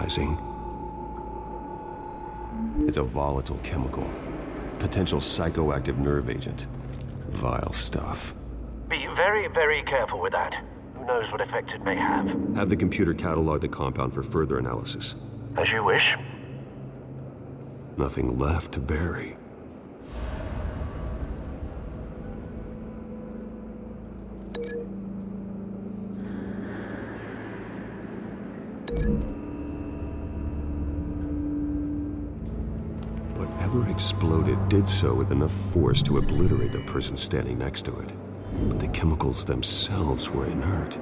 compromising. It's a volatile chemical. Potential psychoactive nerve agent. Vile stuff. Be very, very careful with that. Who knows what effects it may have. Have the computer catalog the compound for further analysis. As you wish. Nothing left to bury. Whatever exploded did so with enough force to obliterate the person standing next to it. But the chemicals themselves were inert,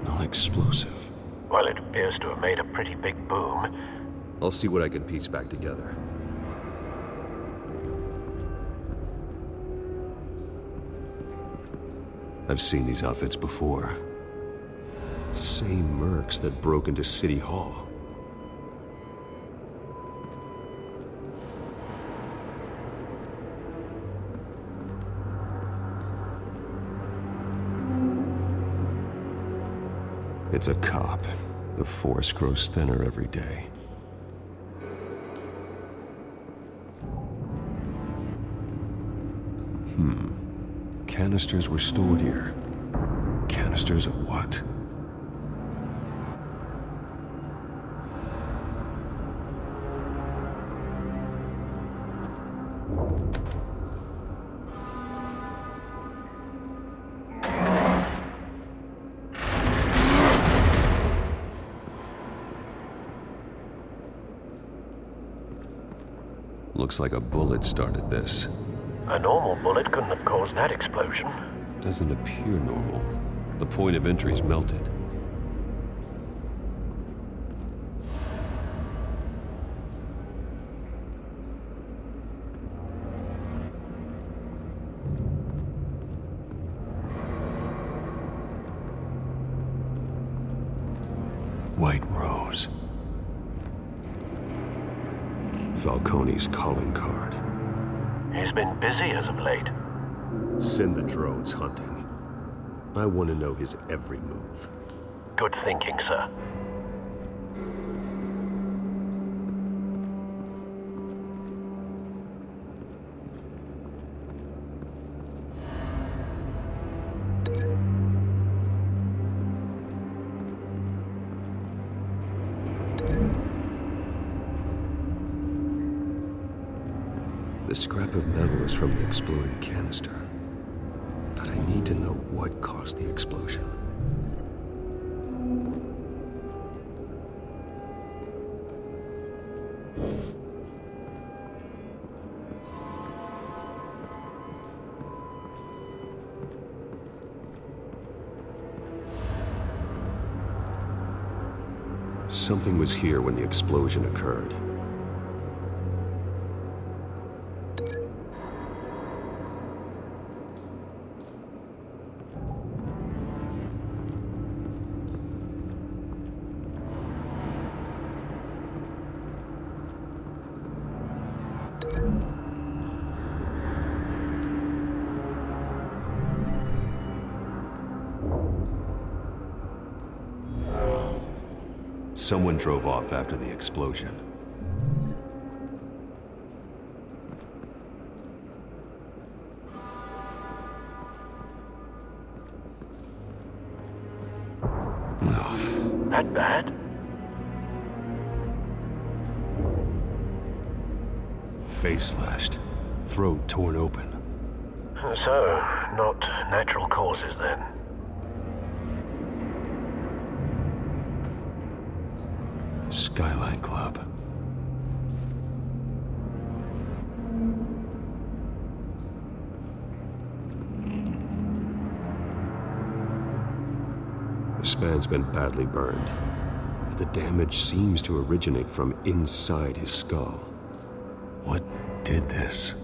non-explosive. Well, it appears to have made a pretty big boom. I'll see what I can piece back together. I've seen these outfits before. Same mercs that broke into City Hall. It's a cop. The force grows thinner every day. Canisters were stored here. Canisters of what? Looks like a bullet started this. A normal bullet couldn't have caused that explosion. Doesn't appear normal. The point of entry's melted. White Rose. Falcone's calling card. He's been busy as of late. Send the drones hunting. I want to know his every move. Good thinking, sir. The scrap of metal is from the exploded canister. But I need to know what caused the explosion. Something was here when the explosion occurred. Someone drove off after the explosion. That bad? Face slashed, throat torn open. So, not natural causes then. Skyline Club. This man's been badly burned. But the damage seems to originate from inside his skull. What did this?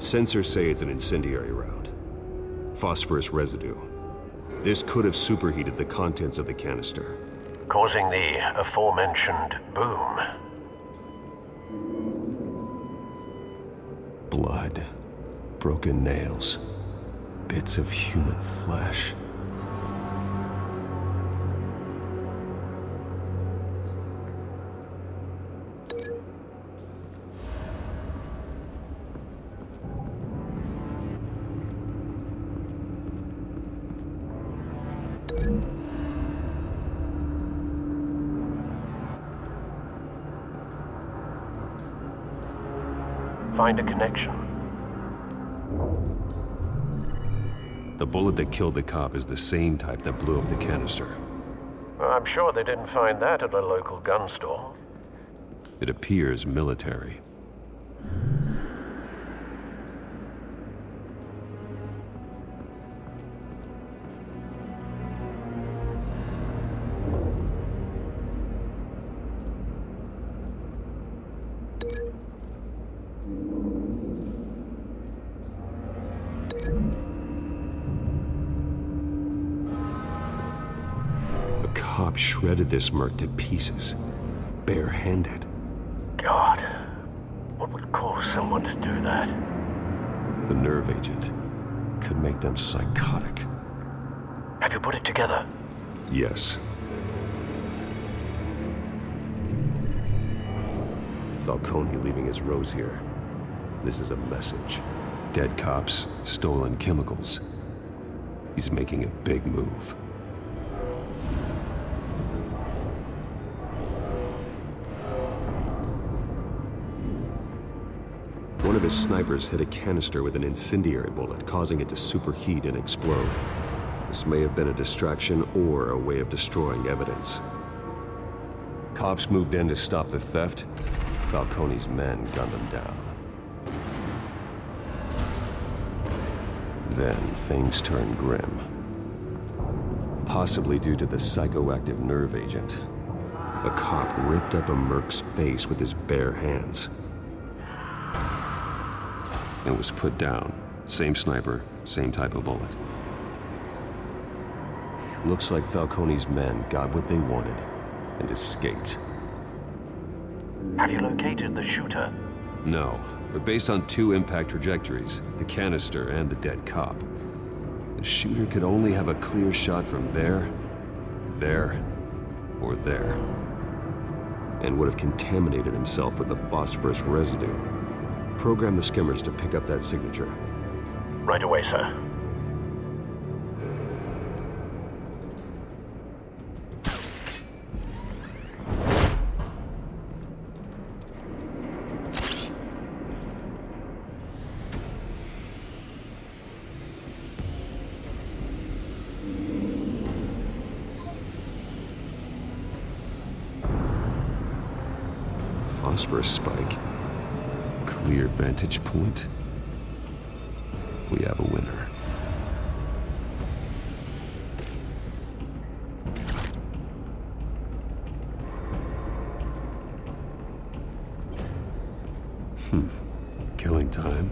Sensors say it's an incendiary round. Phosphorus residue. This could have superheated the contents of the canister, causing the aforementioned boom. Blood. Broken nails. Bits of human flesh. Find a connection. The bullet that killed the cop is the same type that blew up the canister. Well, I'm sure they didn't find that at a local gun store. It appears military. The cop shredded this merc to pieces, barehanded. God, what would cause someone to do that? The nerve agent could make them psychotic. Have you put it together? Yes. Falcone leaving his rose here. This is a message. Dead cops, stolen chemicals. He's making a big move. One of his snipers hit a canister with an incendiary bullet, causing it to superheat and explode. This may have been a distraction or a way of destroying evidence. Cops moved in to stop the theft. Falcone's men gunned him down. Then things turned grim. Possibly due to the psychoactive nerve agent. A cop ripped up a merc's face with his bare hands. And was put down. Same sniper, same type of bullet. Looks like Falcone's men got what they wanted and escaped. Have you located the shooter? No, but based on two impact trajectories, the canister and the dead cop, the shooter could only have a clear shot from there, or there, and would have contaminated himself with the phosphorus residue. Program the skimmers to pick up that signature. Right away, sir. Phosphorus spike. Clear vantage point. We have a winner. Killing time.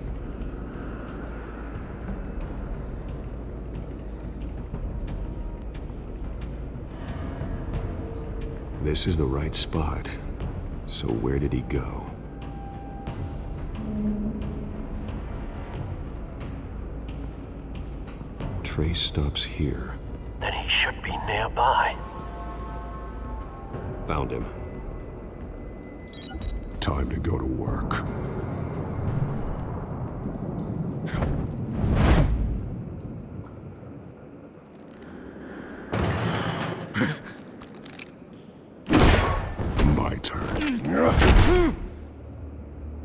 This is the right spot. So where did he go? Trace stops here. Then he should be nearby. Found him. Time to go to work. My turn.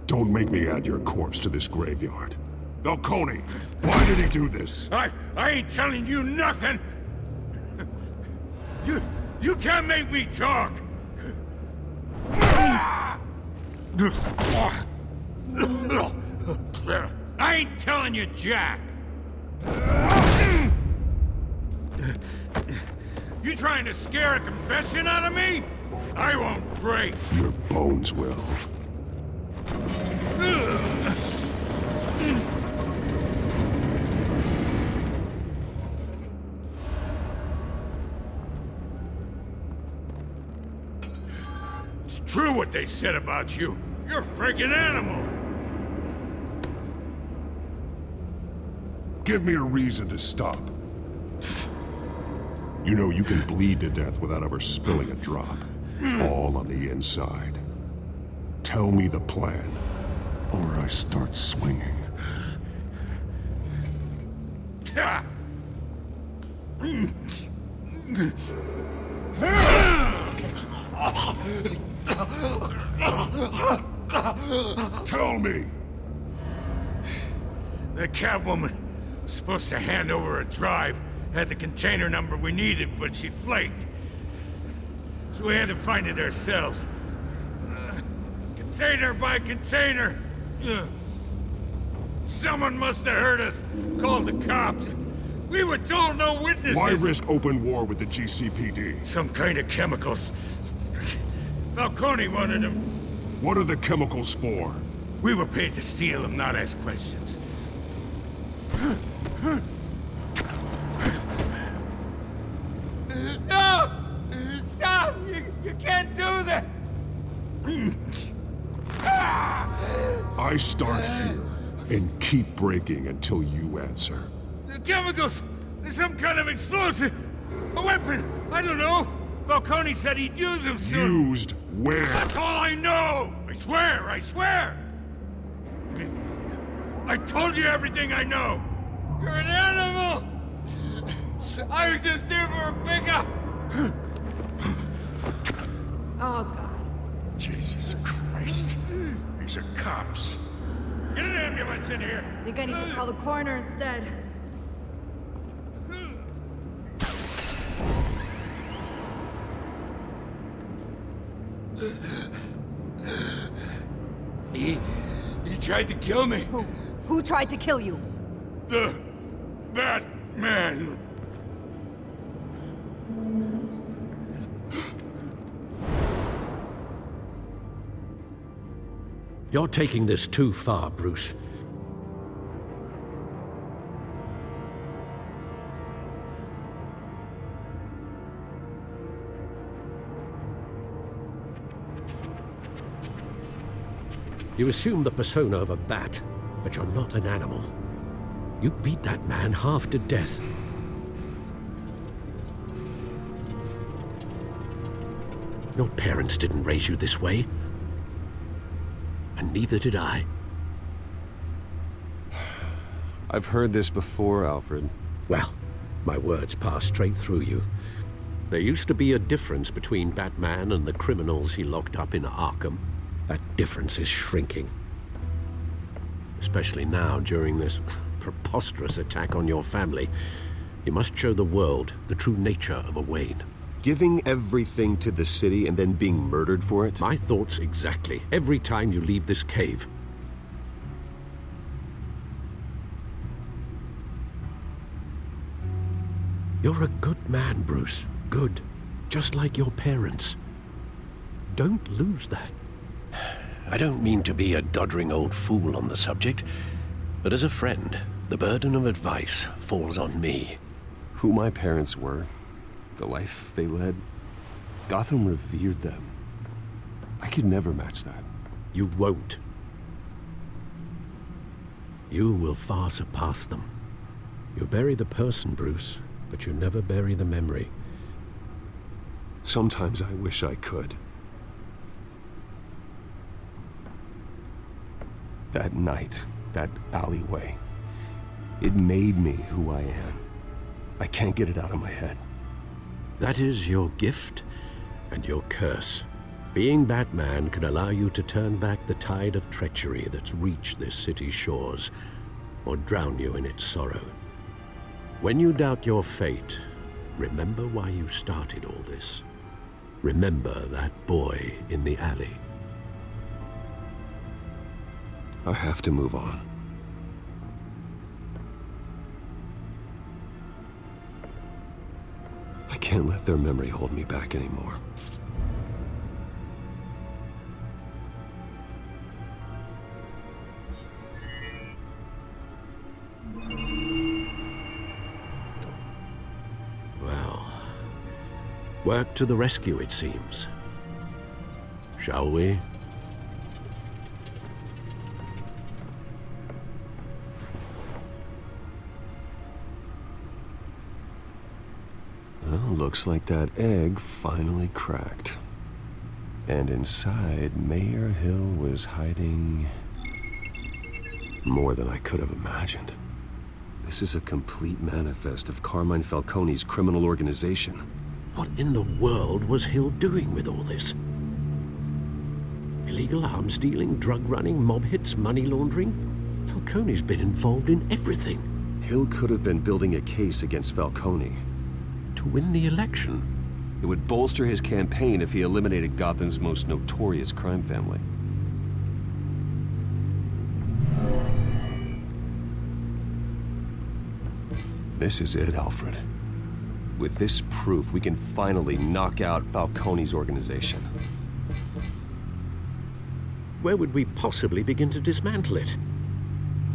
Don't make me add your corpse to this graveyard. Falcone, why did he do this? I ain't telling you nothing! You can't make me talk! I ain't telling you jack! You trying to scare a confession out of me? I won't break! Your bones will. true what they said about you. You're a freaking animal. Give me a reason to stop. You know you can bleed to death without ever spilling a drop. All on the inside. Tell me the plan, or I start swinging. Ha! Tell me! The Catwoman was supposed to hand over a drive, had the container number we needed, but she flaked. So we had to find it ourselves. Container by container. Someone must have heard us, called the cops. We were told no witnesses. Why risk open war with the GCPD? Some kind of chemicals. Falcone wanted them. What are the chemicals for? We were paid to steal them, not ask questions. No! Stop! You can't do that! I start here and keep breaking until you answer. The chemicals! There's some kind of explosive! A weapon! I don't know! Falcone said he'd use them soon! Used where? That's all I know! I swear! I swear! I told you everything I know! You're an animal! I was just here for a pickup! Oh, God. Jesus Christ. These are cops. Get an ambulance in here! I think I need to call the coroner instead. He tried to kill me. Who tried to kill you? The Batman. You're taking this too far, Bruce. You assume the persona of a bat, but you're not an animal. You beat that man half to death. Your parents didn't raise you this way. And neither did I. I've heard this before, Alfred. Well, my words pass straight through you. There used to be a difference between Batman and the criminals he locked up in Arkham. That difference is shrinking. Especially now, during this preposterous attack on your family. You must show the world the true nature of a Wayne. Giving everything to the city and then being murdered for it? My thoughts exactly. Every time you leave this cave. You're a good man, Bruce. Good. Just like your parents. Don't lose that. I don't mean to be a doddering old fool on the subject, but as a friend, the burden of advice falls on me. Who my parents were, the life they led, Gotham revered them. I could never match that. You won't. You will far surpass them. You bury the person, Bruce, but you never bury the memory. Sometimes I wish I could. That night, that alleyway, it made me who I am. I can't get it out of my head. That is your gift and your curse. Being Batman can allow you to turn back the tide of treachery that's reached this city's shores, or drown you in its sorrow. When you doubt your fate, remember why you started all this. Remember that boy in the alley. I have to move on. I can't let their memory hold me back anymore. Well, work to the rescue, it seems. shall we? Well, looks like that egg finally cracked. And inside, Mayor Hill was hiding more than I could have imagined. This is a complete manifest of Carmine Falcone's criminal organization. What in the world was Hill doing with all this? Illegal arms dealing, drug running, mob hits, money laundering? Falcone's been involved in everything. Hill could have been building a case against Falcone. To win the election? It would bolster his campaign if he eliminated Gotham's most notorious crime family. This is it, Alfred. With this proof, we can finally knock out Falcone's organization. Where would we possibly begin to dismantle it?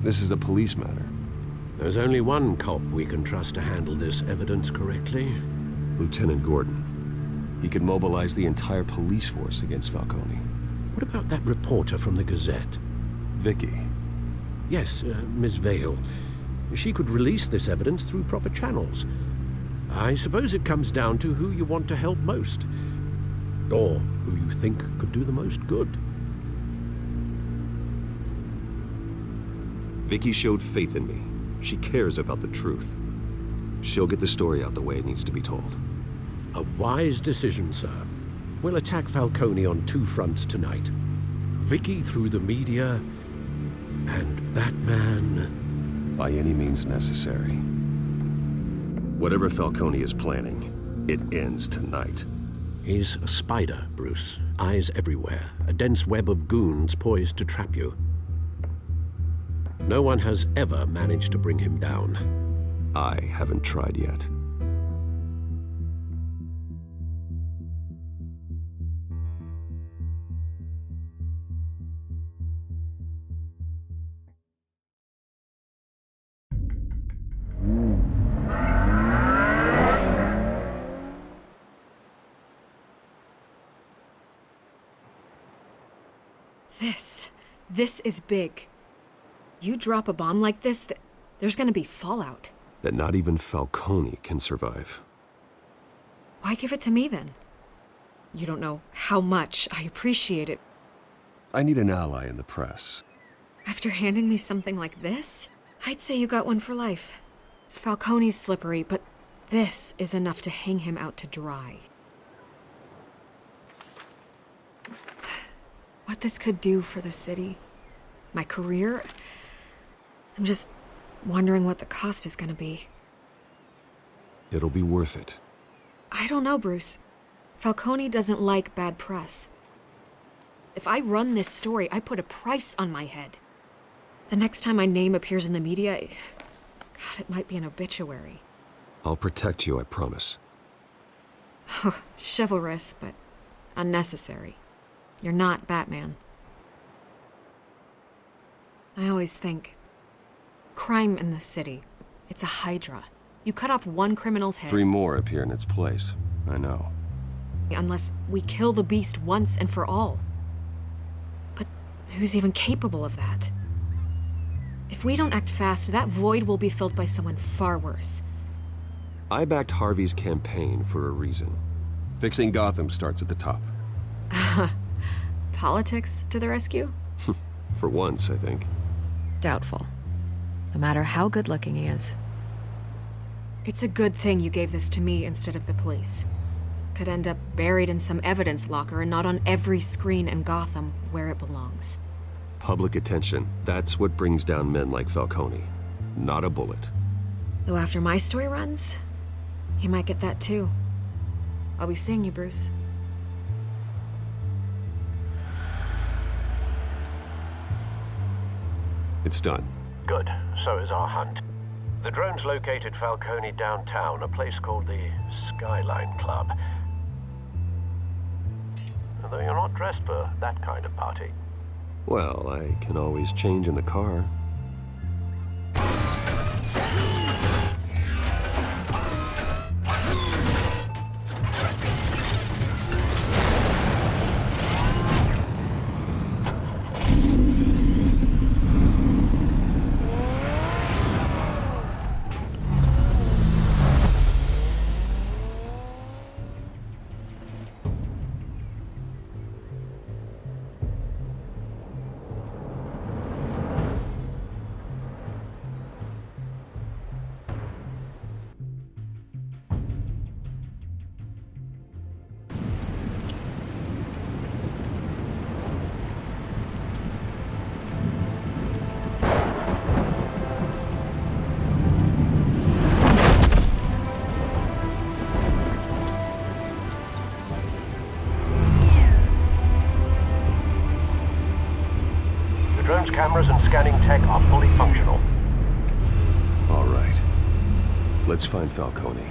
This is a police matter. There's only one cop we can trust to handle this evidence correctly. Lieutenant Gordon. He could mobilize the entire police force against Falcone. What about that reporter from the Gazette? Vicky. Yes, Miss Vale. She could release this evidence through proper channels. I suppose it comes down to who you want to help most. Or who you think could do the most good. Vicky showed faith in me. She cares about the truth. She'll get the story out the way it needs to be told. A wise decision, sir. We'll attack Falcone on two fronts tonight. Vicky through the media, and Batman... by any means necessary. Whatever Falcone is planning, it ends tonight. He's a spider, Bruce. Eyes everywhere. A dense web of goons poised to trap you. No one has ever managed to bring him down. I haven't tried yet. This is big. You drop a bomb like this, there's gonna be fallout. That not even Falcone can survive. Why give it to me then? You don't know how much I appreciate it. I need an ally in the press. After handing me something like this, I'd say you got one for life. Falcone's slippery, but this is enough to hang him out to dry. What this could do for the city, my career, I'm just wondering what the cost is gonna be. It'll be worth it. I don't know, Bruce. Falcone doesn't like bad press. If I run this story, I put a price on my head. The next time my name appears in the media, God, it might be an obituary. I'll protect you, I promise. Chivalrous, but unnecessary. You're not Batman. I always think, crime in the city, it's a hydra. You cut off one criminal's head. 3 more appear in its place. I know. Unless we kill the beast once and for all. But who's even capable of that? If we don't act fast, that void will be filled by someone far worse. I backed Harvey's campaign for a reason. Fixing Gotham starts at the top. Politics to the rescue? For once, I think. Doubtful. No matter how good-looking he is. It's a good thing you gave this to me instead of the police. Could end up buried in some evidence locker and not on every screen in Gotham where it belongs. Public attention, that's what brings down men like Falcone. Not a bullet. Though after my story runs, he might get that too. I'll be seeing you, Bruce. It's done. Good. So is our hunt. The drones located Falcone downtown, a place called the Skyline Club. Although you're not dressed for that kind of party. Well, I can always change in the car. cameras and scanning tech are fully functional. All right. Let's find Falcone.